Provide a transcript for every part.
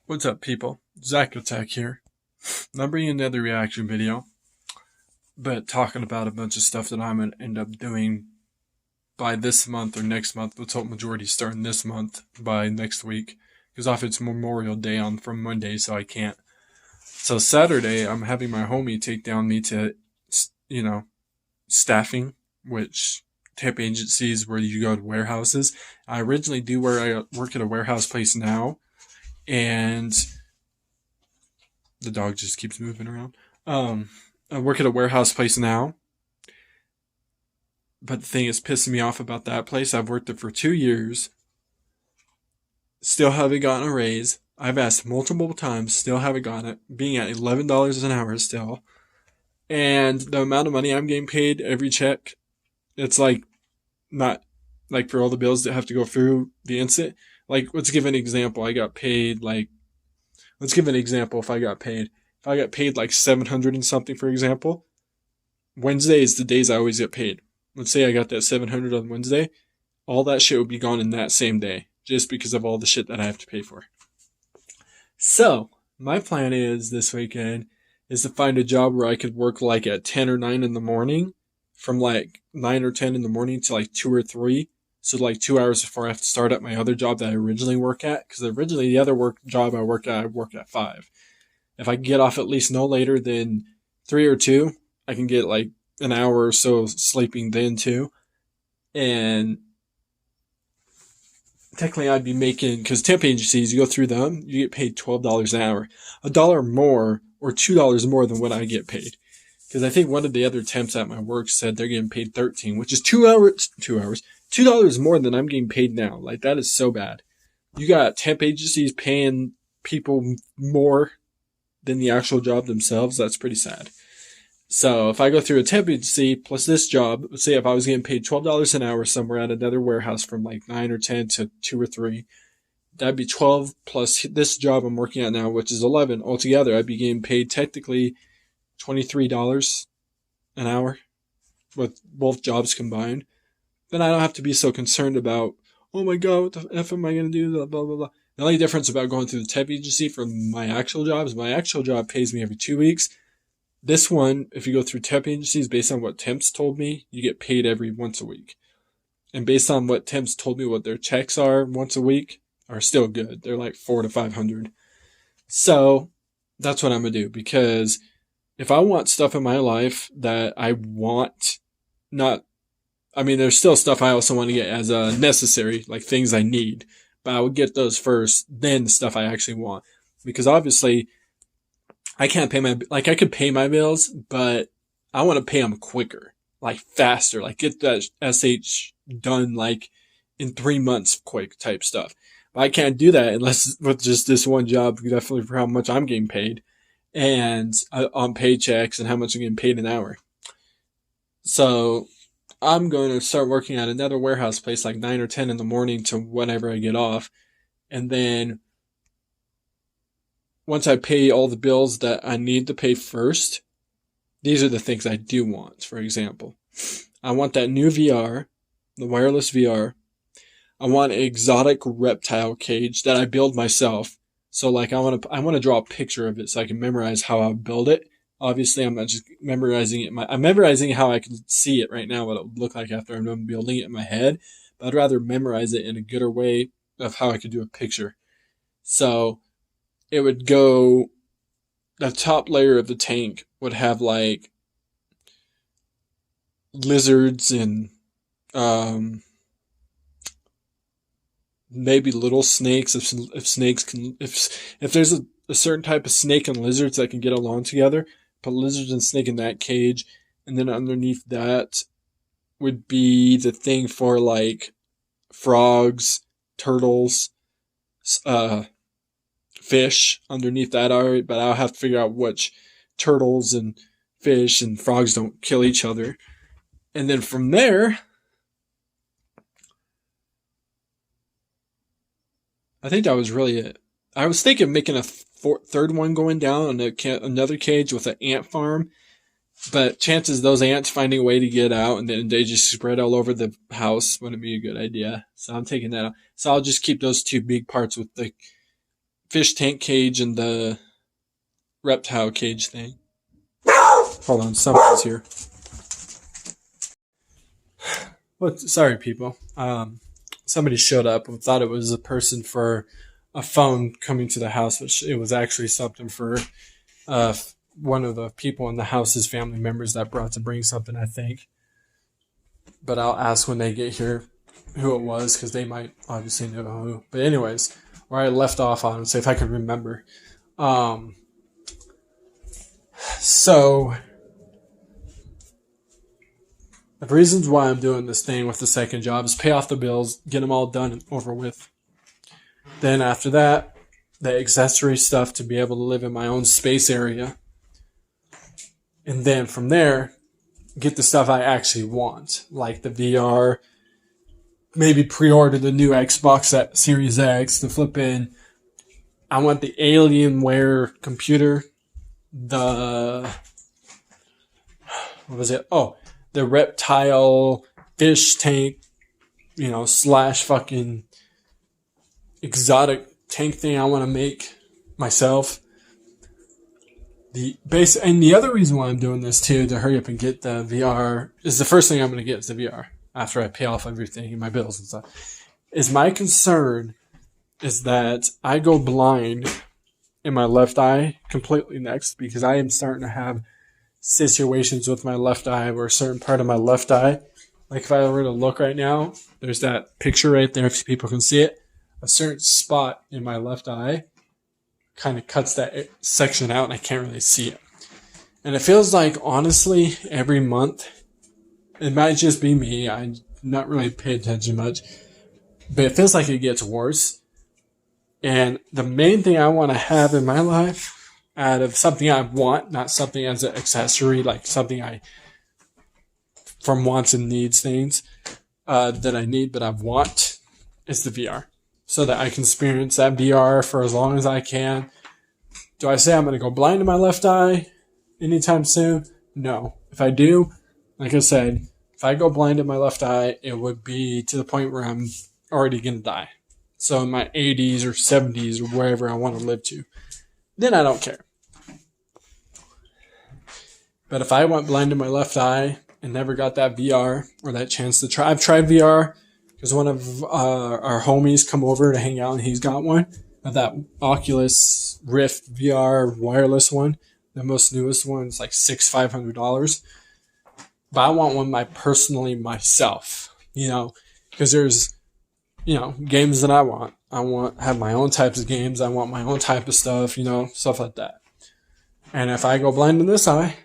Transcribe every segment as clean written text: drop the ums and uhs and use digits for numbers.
What's up, people? Zach Attack here. I'm bringing another reaction video, but talking about a bunch of stuff that I'm going to end up doing by this month or next month. Let's hope majority starting this month by next week, because off it's Memorial Day on from Monday, so I can't. So Saturday, I'm having my homie take down me to, staffing, which temp agencies where you go to warehouses. I originally do where I work at a warehouse place now, and the dog just keeps moving around. I work at a warehouse place now, but the thing is pissing me off about that place, I've worked there for 2 years, still haven't gotten a raise. I've asked multiple times, still haven't gotten it, being at $11 an hour still. And the amount of money I'm getting paid every check, it's like not like for all the bills that have to go through the instant. Like, let's give an example. Let's give an example if I got paid. If I got paid like 700 and something, for example, Wednesday is the days I always get paid. Let's say I got that 700 on Wednesday. All that shit would be gone in that same day just because of all the shit that I have to pay for. So, my plan is this weekend is to find a job where I could work like at 10 or 9 in the morning, from like 9 or 10 in the morning to like 2 or 3. So like 2 hours before I have to start at my other job that I originally work at. Because originally the other job I work at 5. If I can get off at least no later than 3 or 2, I can get like an hour or so sleeping then too. And technically I'd be making, because temp agencies, you go through them, you get paid $12 an hour. $1 more or $2 more than what I get paid. Because I think one of the other temps at my work said they're getting paid 13, which is $2 more than I'm getting paid now. Like, that is so bad. You got temp agencies paying people more than the actual job themselves. That's pretty sad. So if I go through a temp agency plus this job, let's say if I was getting paid $12 an hour somewhere at another warehouse from like 9 or 10 to 2 or 3, that'd be 12 plus this job I'm working at now, which is 11. Altogether, I'd be getting paid technically $23 an hour with both jobs combined. Then I don't have to be so concerned about, oh my god, what the F am I going to do, blah, blah, blah. The only difference about going through the temp agency from my actual job is my actual job pays me every 2 weeks. This one, if you go through temp agencies, based on what temps told me, you get paid every once a week. And based on what temps told me what their checks are once a week, are still good. They're like 400 to 500. So that's what I'm going to do, because if I want stuff in my life that I want, there's still stuff I also want to get as necessary, like things I need, but I would get those first, then the stuff I actually want. Because obviously, I can't I could pay my bills, but I want to pay them quicker, like faster, like get that SH done like in 3 months quick type stuff. But I can't do that unless with just this one job, definitely for how much I'm getting paid and on paychecks and how much I'm getting paid an hour. So I'm going to start working at another warehouse place like 9 or 10 in the morning to whenever I get off. And then once I pay all the bills that I need to pay first, these are the things I do want. For example, I want that new VR, the wireless VR. I want an exotic reptile cage that I build myself. So like I want to draw a picture of it so I can memorize how I build it. Obviously, I'm not just memorizing it. I'm memorizing how I can see it right now, what it would look like after I'm done building it in my head. But I'd rather memorize it in a gooder way of how I could do a picture. So it would go, the top layer of the tank would have like lizards and maybe little snakes if snakes can, if there's a certain type of snake and lizards that can get along together, put lizards and snake in that cage. And then underneath that would be the thing for like frogs, turtles, fish underneath that area, but I'll have to figure out which turtles and fish and frogs don't kill each other. And then from there, I think that was really it. I was thinking of making a third one going down on another cage with an ant farm, but chances those ants finding a way to get out and then they just spread all over the house wouldn't be a good idea. So I'm taking that out. So I'll just keep those two big parts with the fish tank cage and the reptile cage thing. Hold on, somebody's here. What? Sorry, people. Somebody showed up and thought it was a person for a phone coming to the house, which it was actually something for one of the people in the house's family members that brought to bring something, I think. But I'll ask when they get here who it was, because they might obviously know who. But anyways, where I left off on, see if I can remember. So the reasons why I'm doing this thing with the second job is pay off the bills, get them all done and over with. Then after that, the accessory stuff to be able to live in my own space area. And then from there, get the stuff I actually want, like the VR, maybe pre-order the new Xbox Series X, the flipping. I want the Alienware computer, what was it? Oh, the reptile fish tank, / fucking exotic tank thing I want to make myself. And the other reason why I'm doing this too, to hurry up and get the VR, is the first thing I'm going to get is the VR after I pay off everything and my bills and stuff. Is my concern is that I go blind in my left eye completely next, because I am starting to have situations with my left eye where a certain part of my left eye, like if I were to look right now, there's that picture right there, if people can see it, a certain spot in my left eye kind of cuts that section out and I can't really see it. And it feels like, honestly, every month, it might just be me, I not really pay attention much, but it feels like it gets worse. And the main thing I want to have in my life, out of something I want, not something as an accessory, like something from wants and needs things that I need but I want, is the VR. So that I can experience that VR for as long as I can. Do I say I'm going to go blind in my left eye anytime soon? No. If I do, like I said, if I go blind in my left eye, it would be to the point where I'm already going to die. So in my 80s or 70s or wherever I want to live to. Then I don't care. But if I went blind in my left eye and never got that VR or that chance to try, I've tried VR. Because one of our homies come over to hang out and he's got one. That Oculus Rift VR wireless one. The most newest one is like $500. But I want one myself. Because there's, games that I want. Have my own types of games. I want my own type of stuff, stuff like that. And if I go blind in this eye,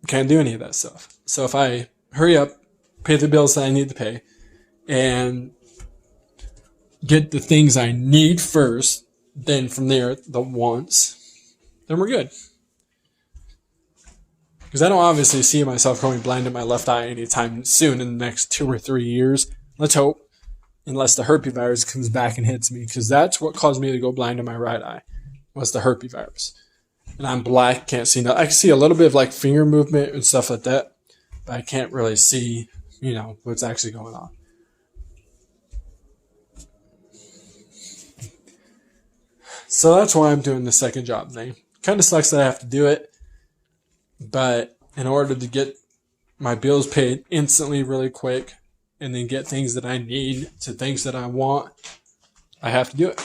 can't do any of that stuff. So if I hurry up, pay the bills that I need to pay, and get the things I need first, then from there, the wants, then we're good. Because I don't obviously see myself going blind in my left eye anytime soon in the next 2 or 3 years. Let's hope. Unless the herpesvirus comes back and hits me. Because that's what caused me to go blind in my right eye. Was the herpesvirus. And I'm black, can't see nothing. I can see a little bit of like finger movement and stuff like that. But I can't really see, what's actually going on. So that's why I'm doing the second job thing. Kind of sucks that I have to do it. But in order to get my bills paid instantly really quick and then get things that I need to things that I want, I have to do it.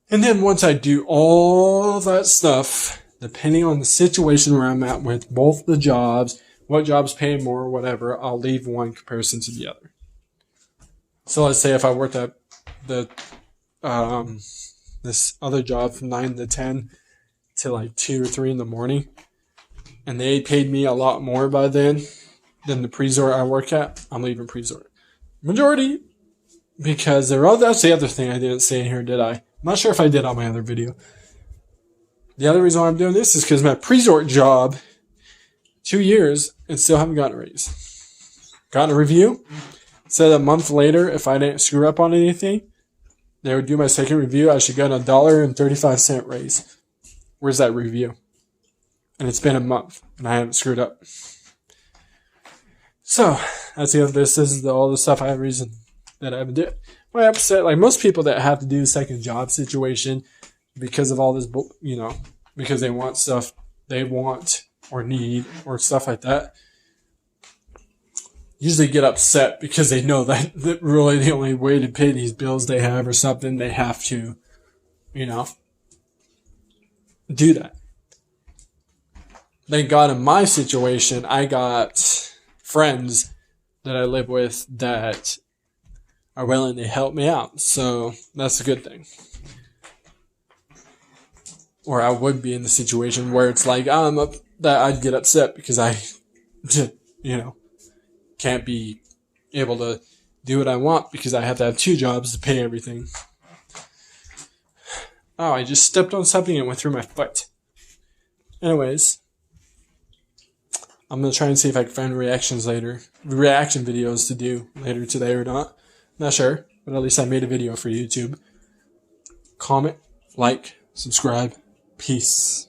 And then once I do all that stuff, depending on the situation where I'm at with both the jobs, what jobs pay more, whatever, I'll leave one comparison to the other. So let's say if I worked at this other job from 9 to 10 to like 2 or 3 in the morning, and they paid me a lot more by then than the Presort I work at, I'm leaving Presort. Majority, because that's the other thing I didn't say in here, did I? I'm not sure if I did on my other video. The other reason why I'm doing this is because my Presort job, 2 years, and still haven't gotten a raise. Gotten a review. Said a month later, if I didn't screw up on anything, they would do my second review. I should get $1.35 raise. Where's that review? And it's been a month, and I haven't screwed up. So, that's the other. This is all the stuff I have reason that I've been doing. Am I upset? Like most people that have to do a second job situation because of all this, because they want stuff they want or need or stuff like that, usually get upset because they know that really the only way to pay these bills they have or something, they have to, do that. Thank God in my situation, I got friends that I live with that are willing to help me out. So that's a good thing. Or I would be in the situation where it's like, that I'd get upset because I, can't be able to do what I want because I have to have 2 jobs to pay everything. Oh, I just stepped on something and went through my foot. Anyways, I'm going to try and see if I can find reaction videos to do later today or not. Not sure, but at least I made a video for YouTube. Comment, like, subscribe. Peace.